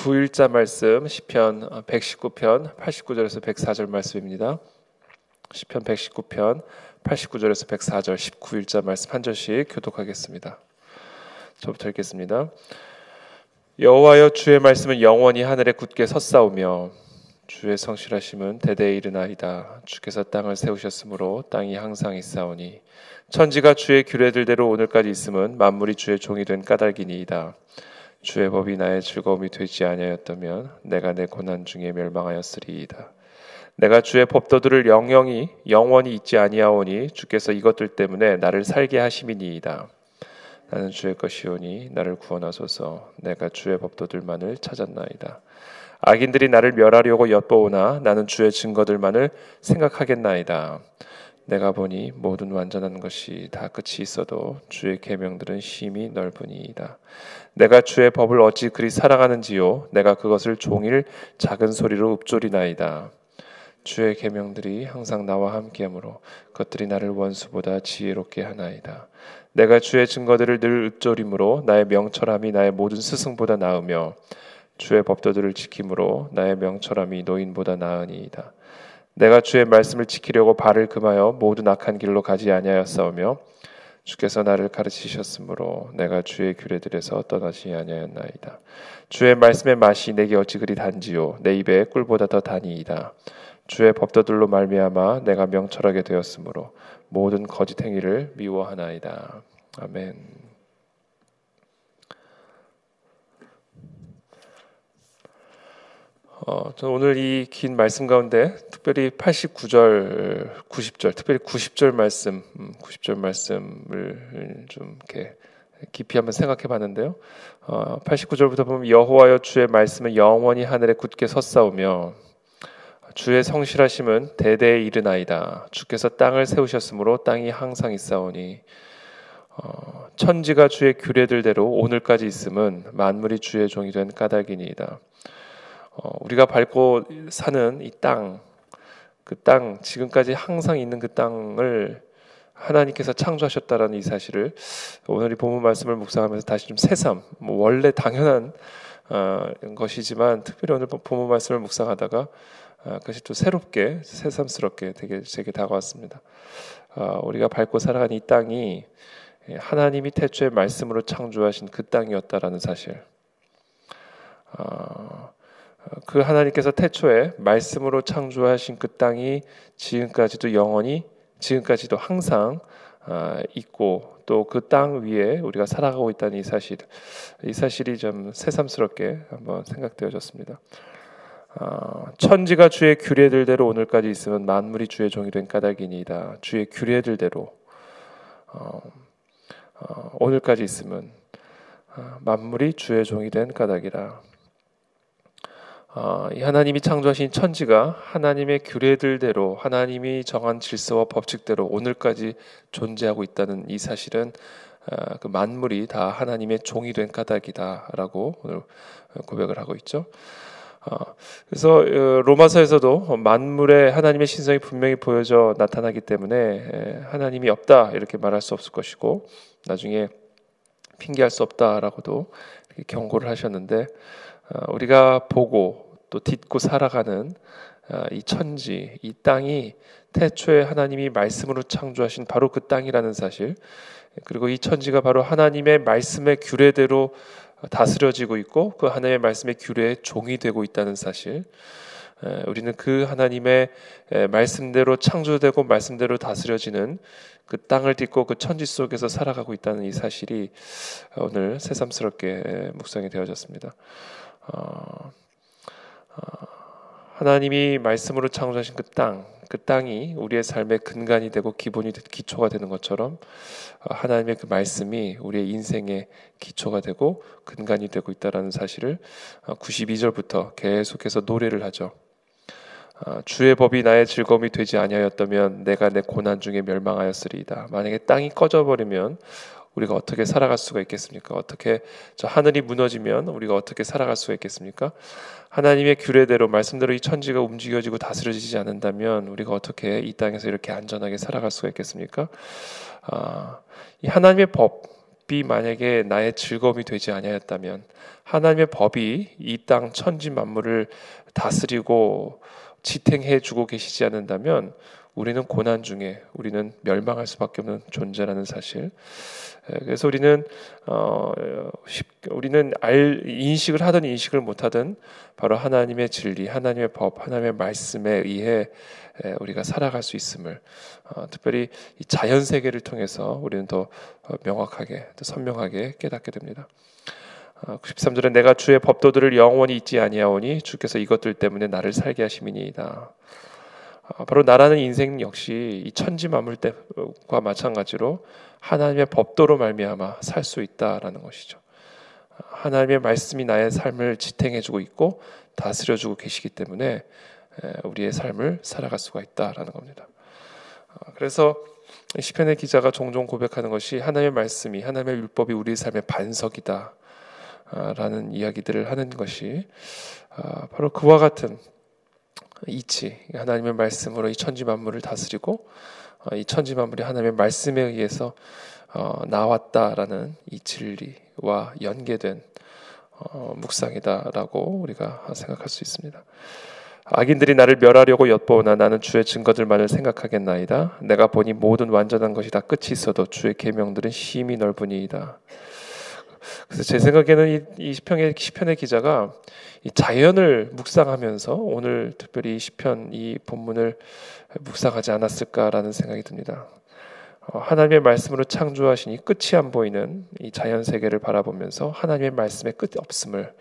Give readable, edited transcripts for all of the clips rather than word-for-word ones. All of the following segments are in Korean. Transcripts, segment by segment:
19일자 말씀 시편 119편 89절에서 104절 말씀입니다. 시편 119편 89절에서 104절 19일자 말씀 한 절씩 교독하겠습니다. 저부터 읽겠습니다. 여호와여, 주의 말씀은 영원히 하늘에 굳게 섰사오며 주의 성실하심은 대대에 이르나이다. 주께서 땅을 세우셨으므로 땅이 항상 있사오니 천지가 주의 규례들대로 오늘까지 있음은 만물이 주의 종이 된 까닭이니이다. 주의 법이 나의 즐거움이 되지 아니하였다면 내가 내 고난 중에 멸망하였으리이다. 내가 주의 법도들을 영원히 잊지 아니하오니 주께서 이것들 때문에 나를 살게 하심이니이다. 나는 주의 것이오니 나를 구원하소서. 내가 주의 법도들만을 찾았나이다. 악인들이 나를 멸하려고 엿보오나 나는 주의 증거들만을 생각하겠나이다. 내가 보니 모든 완전한 것이 다 끝이 있어도 주의 계명들은 심히 넓으니이다. 내가 주의 법을 어찌 그리 사랑하는지요. 내가 그것을 종일 작은 소리로 읊조리나이다. 주의 계명들이 항상 나와 함께하므로 그것들이 나를 원수보다 지혜롭게 하나이다. 내가 주의 증거들을 늘 읊조림으로 나의 명철함이 나의 모든 스승보다 나으며 주의 법도들을 지킴으로 나의 명철함이 노인보다 나으니이다. 내가 주의 말씀을 지키려고 발을 금하여 모든 악한 길로 가지 아니하였사오며 주께서 나를 가르치셨으므로 내가 주의 규례들에서 떠나지 아니하였나이다. 주의 말씀의 맛이 내게 어찌 그리 단지요. 내 입에 꿀보다 더 다니이다. 주의 법도들로 말미암아 내가 명철하게 되었으므로 모든 거짓 행위를 미워하나이다. 아멘. 저는 오늘 이 긴 말씀 가운데 특별히 89절, 90절, 특별히 90절 말씀, 90절 말씀을 좀 이렇게 깊이 한번 생각해 봤는데요. 89절부터 보면 여호와여, 주의 말씀은 영원히 하늘에 굳게 섰사오며 주의 성실하심은 대대에 이르나이다. 주께서 땅을 세우셨으므로 땅이 항상 있사오니 천지가 주의 규례들대로 오늘까지 있음은 만물이 주의 종이 된 까닭이니이다. 우리가 밟고 사는 이 땅, 그 땅, 지금까지 항상 있는 그 땅을 하나님께서 창조하셨다라는 이 사실을 오늘 이 본문 말씀을 묵상하면서 다시 좀 새삼, 원래 당연한 것이지만 특별히 오늘 본문 말씀을 묵상하다가 그것이 또 새롭게, 새삼스럽게 제게 다가왔습니다. 우리가 밟고 살아가는 이 땅이 하나님이 태초에 말씀으로 창조하신 그 땅이었다라는 사실, 그 하나님께서 태초에 말씀으로 창조하신 그 땅이 지금까지도 항상 있고 또 그 땅 위에 우리가 살아가고 있다는 이 사실이 좀 새삼스럽게 한번 생각되어졌습니다. 천지가 주의 규례들대로 오늘까지 있으면 만물이 주의 종이 된 까닭이니이다. 주의 규례들대로 오늘까지 있으면 만물이 주의 종이 된 까닭이라. 이 하나님이 창조하신 천지가 하나님의 규례들대로 하나님이 정한 질서와 법칙대로 오늘까지 존재하고 있다는 이 사실은 그 만물이 다 하나님의 종이 된 까닭이다라고 오늘 고백을 하고 있죠. 그래서 로마서에서도 만물에 하나님의 신성이 분명히 보여져 나타나기 때문에 하나님이 없다 이렇게 말할 수 없을 것이고 나중에 핑계할 수 없다라고도 경고를 하셨는데 우리가 보고 또 딛고 살아가는 이 천지, 이 땅이 태초에 하나님이 말씀으로 창조하신 바로 그 땅이라는 사실, 그리고 이 천지가 바로 하나님의 말씀의 규례대로 다스려지고 있고 그 하나님의 말씀의 규례의 종이 되고 있다는 사실, 우리는 그 하나님의 말씀대로 창조되고 말씀대로 다스려지는 그 땅을 딛고 그 천지 속에서 살아가고 있다는 이 사실이 오늘 새삼스럽게 묵상이 되어졌습니다. 하나님이 말씀으로 창조하신 그 땅이 우리의 삶의 근간이 되고 기초가 되는 것처럼 하나님의 그 말씀이 우리의 인생의 기초가 되고 근간이 되고 있다는 사실을 92절부터 계속해서 노래를 하죠. 주의 법이 나의 즐거움이 되지 아니하였다면 내가 내 고난 중에 멸망하였으리이다. 만약에 땅이 꺼져버리면 우리가 어떻게 살아갈 수가 있겠습니까? 어떻게 저 하늘이 무너지면 우리가 어떻게 살아갈 수가 있겠습니까? 하나님의 규례대로 말씀대로 이 천지가 움직여지고 다스려지지 않는다면 우리가 어떻게 이 땅에서 이렇게 안전하게 살아갈 수가 있겠습니까? 이 하나님의 법, 법이 만약에 나의 즐거움이 되지 아니하였다면, 하나님의 법이 이 땅 천지 만물을 다스리고 지탱해 주고 계시지 않는다면 우리는 고난 중에 우리는 멸망할 수밖에 없는 존재라는 사실. 그래서 우리는 인식을 하든 인식을 못하든 바로 하나님의 진리, 하나님의 법, 하나님의 말씀에 의해 우리가 살아갈 수 있음을, 특별히 이 자연 세계를 통해서 우리는 더 명확하게, 더 선명하게 깨닫게 됩니다. 93절에 내가 주의 법도들을 영원히 잊지 아니하오니 주께서 이것들 때문에 나를 살게 하심이니이다. 바로 나라는 인생 역시 이 천지 만물과 마찬가지로 하나님의 법도로 말미암아 살 수 있다라는 것이죠. 하나님의 말씀이 나의 삶을 지탱해주고 있고 다스려주고 계시기 때문에 우리의 삶을 살아갈 수가 있다라는 겁니다. 그래서 시편의 기자가 종종 고백하는 것이 하나님의 말씀이, 하나님의 율법이 우리의 삶의 반석이다 라는 이야기들을 하는 것이 바로 그와 같은 이치, 하나님의 말씀으로 이 천지 만물을 다스리고 이 천지 만물이 하나님의 말씀에 의해서 나왔다라는 이 진리와 연계된 묵상이다라고 우리가 생각할 수 있습니다. 악인들이 나를 멸하려고 엿보오나 나는 주의 증거들만을 생각하겠나이다. 내가 보니 모든 완전한 것이 다 끝이 있어도 주의 계명들은 심히 넓으니이다. 그래서 제 생각에는 이 시편의 기자가 이 자연을 묵상하면서 오늘 특별히 이 시편 이 본문을 묵상하지 않았을까라는 생각이 듭니다. 하나님의 말씀으로 창조하시니 끝이 안 보이는 이 자연 세계를 바라보면서 하나님의 말씀의 끝이 없음을,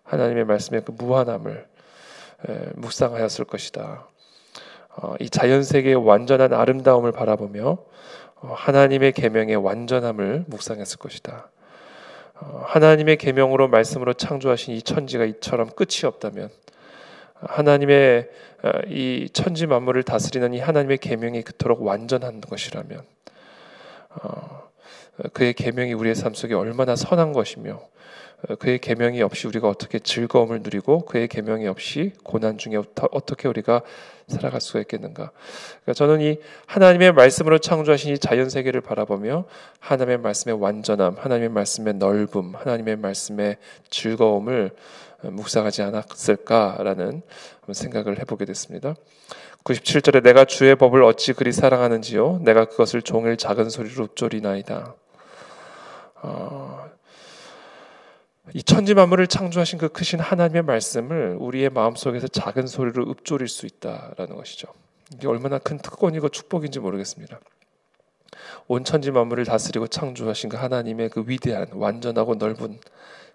하나님의 말씀의 그 무한함을 묵상하였을 것이다. 이 자연 세계의 완전한 아름다움을 바라보며 하나님의 계명의 완전함을 묵상했을 것이다. 하나님의 계명으로 말씀으로 창조하신 이 천지가 이처럼 끝이 없다면, 하나님의 이 천지 만물을 다스리는 이 하나님의 계명이 그토록 완전한 것이라면, 그의 계명이 우리의 삶 속에 얼마나 선한 것이며, 그의 계명이 없이 우리가 어떻게 즐거움을 누리고 그의 계명이 없이 고난 중에 어떻게 우리가 살아갈 수가 있겠는가. 그러니까 저는 이 하나님의 말씀으로 창조하신 이 자연 세계를 바라보며 하나님의 말씀의 완전함, 하나님의 말씀의 넓음, 하나님의 말씀의 즐거움을 묵상하지 않았을까라는 생각을 해보게 됐습니다. 97절에 내가 주의 법을 어찌 그리 사랑하는지요 내가 그것을 종일 작은 소리로 읊조리나이다. 이 천지 만물을 창조하신 그 크신 하나님의 말씀을 우리의 마음속에서 작은 소리로 읊조릴 수 있다라는 것이죠. 이게 얼마나 큰 특권이고 축복인지 모르겠습니다. 온 천지 만물을 다스리고 창조하신 그 하나님의 그 위대한 완전하고 넓은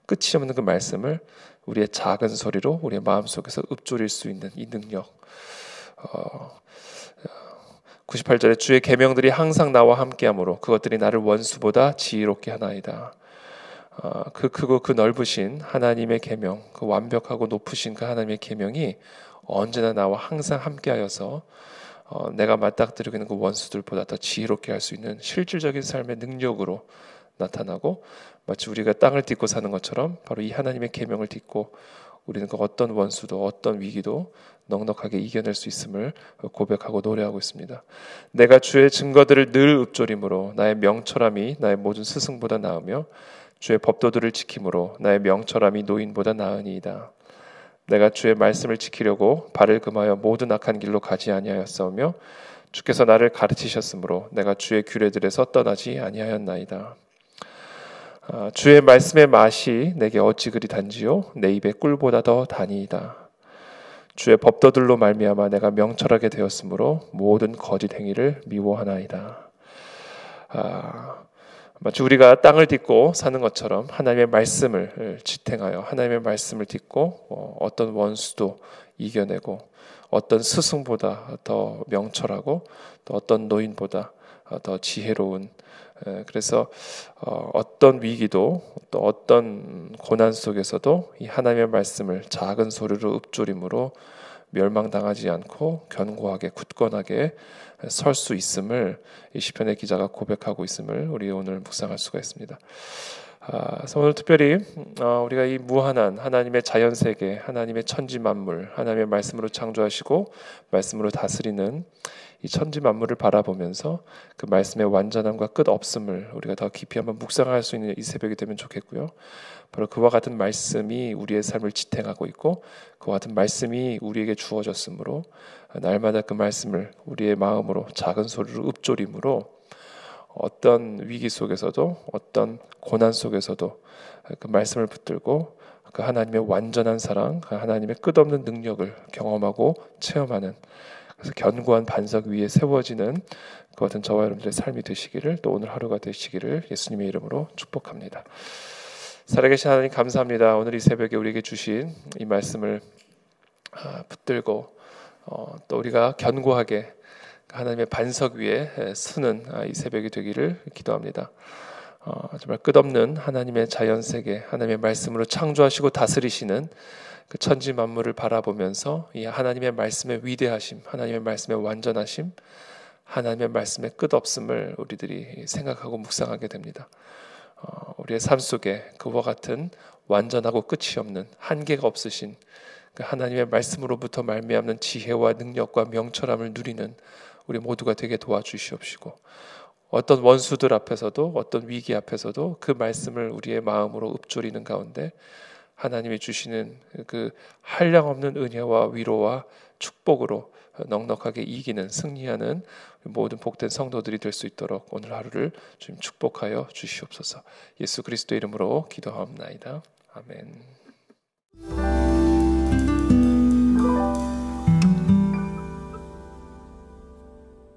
끝이 없는 그 말씀을 우리의 작은 소리로 우리의 마음속에서 읊조릴 수 있는 이 능력. 98절에 주의 계명들이 항상 나와 함께하므로 그것들이 나를 원수보다 지혜롭게 하나이다. 그 크고 그 넓으신 하나님의 계명, 그 완벽하고 높으신 그 하나님의 계명이 언제나 나와 항상 함께하여서 내가 맞닥뜨리고 있는 그 원수들보다 더 지혜롭게 할 수 있는 실질적인 삶의 능력으로 나타나고, 마치 우리가 땅을 딛고 사는 것처럼 바로 이 하나님의 계명을 딛고 우리는 그 어떤 원수도 어떤 위기도 넉넉하게 이겨낼 수 있음을 고백하고 노래하고 있습니다. 내가 주의 증거들을 늘 읊조림으로 나의 명철함이 나의 모든 스승보다 나으며 주의 법도들을 지킴으로 나의 명철함이 노인보다 나으니이다. 내가 주의 말씀을 지키려고 발을 금하여 모든 악한 길로 가지 아니하였사오며 주께서 나를 가르치셨으므로 내가 주의 규례들에서 떠나지 아니하였나이다. 주의 말씀의 맛이 내게 어찌 그리 단지요 내 입에 꿀보다 더 다니이다. 주의 법도들로 말미암아 내가 명철하게 되었으므로 모든 거짓 행위를 미워하나이다. 마치 우리가 땅을 딛고 사는 것처럼 하나님의 말씀을 지탱하여 하나님의 말씀을 딛고 어떤 원수도 이겨내고 어떤 스승보다 더 명철하고 또 어떤 노인보다 더 지혜로운, 그래서 어떤 위기도 또 어떤 고난 속에서도 이 하나님의 말씀을 작은 소리로 읊조림으로 멸망당하지 않고 견고하게 굳건하게 설 수 있음을 이 시편의 기자가 고백하고 있음을 우리 오늘 묵상할 수가 있습니다. 그래서 오늘 특별히 우리가 이 무한한 하나님의 자연 세계, 하나님의 천지 만물, 하나님의 말씀으로 창조하시고 말씀으로 다스리는 이 천지 만물을 바라보면서 그 말씀의 완전함과 끝 없음을 우리가 더 깊이 한번 묵상할 수 있는 이 새벽이 되면 좋겠고요. 바로 그와 같은 말씀이 우리의 삶을 지탱하고 있고 그와 같은 말씀이 우리에게 주어졌으므로 날마다 그 말씀을 우리의 마음으로 작은 소리로 읊조림으로 어떤 위기 속에서도 어떤 고난 속에서도 그 말씀을 붙들고 그 하나님의 완전한 사랑, 그 하나님의 끝없는 능력을 경험하고 체험하는, 그래서 견고한 반석 위에 세워지는 그 같은 저와 여러분들의 삶이 되시기를, 또 오늘 하루가 되시기를 예수님의 이름으로 축복합니다. 살아계신 하나님 감사합니다. 오늘 이 새벽에 우리에게 주신 이 말씀을 붙들고 또 우리가 견고하게 하나님의 반석 위에 서는 이 새벽이 되기를 기도합니다. 정말 끝없는 하나님의 자연 세계, 하나님의 말씀으로 창조하시고 다스리시는 그 천지 만물을 바라보면서 이 하나님의 말씀의 위대하심, 하나님의 말씀의 완전하심, 하나님의 말씀의 끝없음을 우리들이 생각하고 묵상하게 됩니다. 우리의 삶 속에 그와 같은 완전하고 끝이 없는, 한계가 없으신 그 하나님의 말씀으로부터 말미암는 지혜와 능력과 명철함을 누리는 우리 모두가 되게 도와주시옵시고, 어떤 원수들 앞에서도 어떤 위기 앞에서도 그 말씀을 우리의 마음으로 읊조리는 가운데 하나님이 주시는 그 한량없는 은혜와 위로와 축복으로 넉넉하게 이기는, 승리하는 모든 복된 성도들이 될 수 있도록 오늘 하루를 주님 축복하여 주시옵소서. 예수 그리스도 이름으로 기도하옵나이다. 아멘.